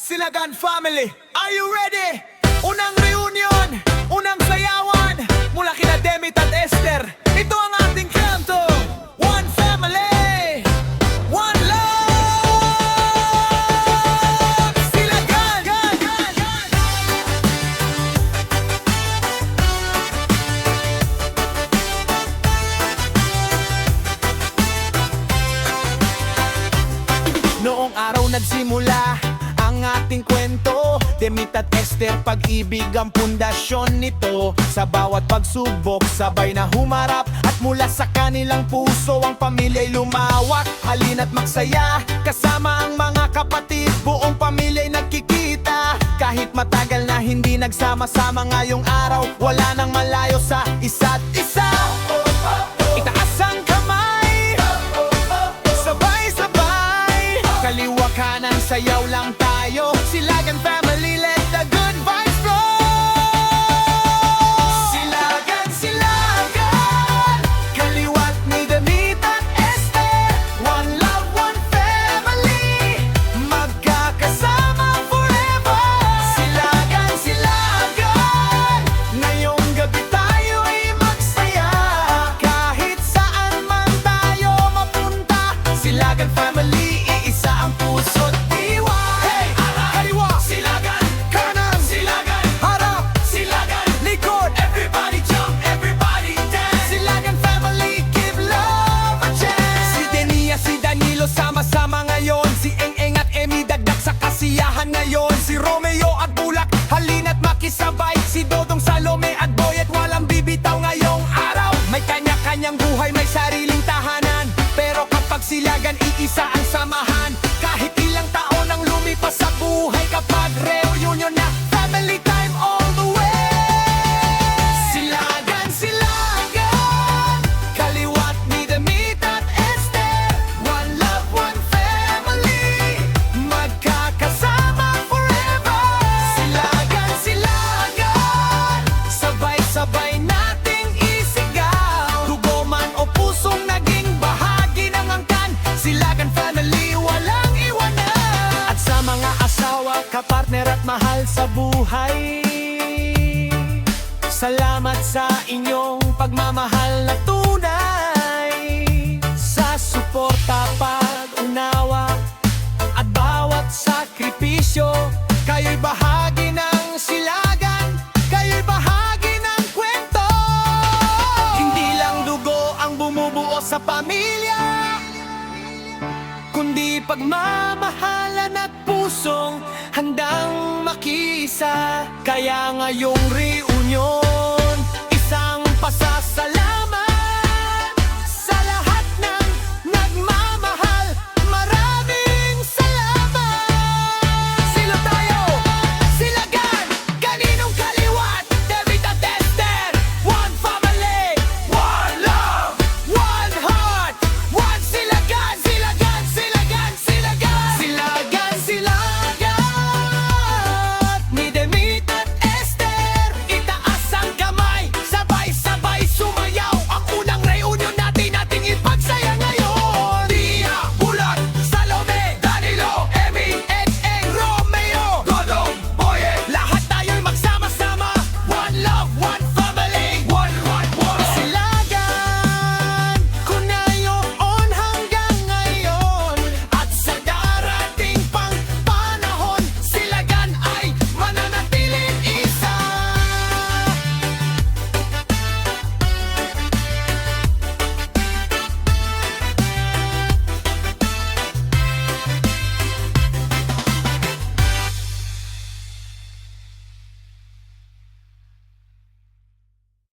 Silagan family, are you ready? Unang reunion, unang sayawan, mula kina Demit at Esther. Ito ang ating kanto. One family, one love. Silagan. Noong araw nagsimula ang ating kwento, Demit at Esther, pag-ibig ang pundasyon nito. Sa bawat pagsubok, sabay na humarap, at mula sa kanilang puso ang pamilya'y lumawak. Halina't magsaya, kasama ang mga kapatid, buong pamilya'y nagkikita. Kahit matagal na hindi nagsama-sama, ngayong araw wala nang malayo sa isa't isa. Itaas ang kamay, sabay-sabay, kaliwa kanan, sayaw lang tayo. Silagan family, let the good vibes flow. Silagan, kaliwat ni Demit at Esther. One love, one family, magkakasama forever. Silagan, ngayong gabi tayo ay magsaya. Kahit saan man tayo mapunta, Silagan family, iisa ang puso't diwa. Hey! Kaliwa! Silagan! Kanan! Silagan! Harap! Silagan! Likod! Everybody jump! Everybody dance! Silagan family, give love a chance! Si Denia, si Danilo, sama-sama ngayon. Si Eng-Eng at Emmy, dagdag sa kasiyahan ngayon. Si Romeo at Bulak, halina't makisabay. Si Dodong, Salome at Boy, at walang bibitaw ngayong araw. May kanya-kanyang buhay, may sariling tahanan, pero kapag silagan, iisa ang samahan. Kahit ilang taon ang lumipas sa buhay, kapag reunion na, family time all the way. Silagan, kaliwat ni Demit at Esther. One love, one family, magkakasama forever. Silagan, sabay-sabay nating isigaw. Dugo man o pusong naging bahagi ng angkan, Silagan family, walang iwanan. At sa mga asawa, kapartner at mahal sa buhay, salamat sa inyong pagmamahal na tunay. Sa suporta, pag-unawa, at bawat sakripisyo, kayo'y bahagi ng silagan, kayo'y bahagi ng kwento. Hindi lang dugo ang bumubuo sa pamilya, kundi pagmamahalan at pusong handang makisa. Kaya ngayong reunion,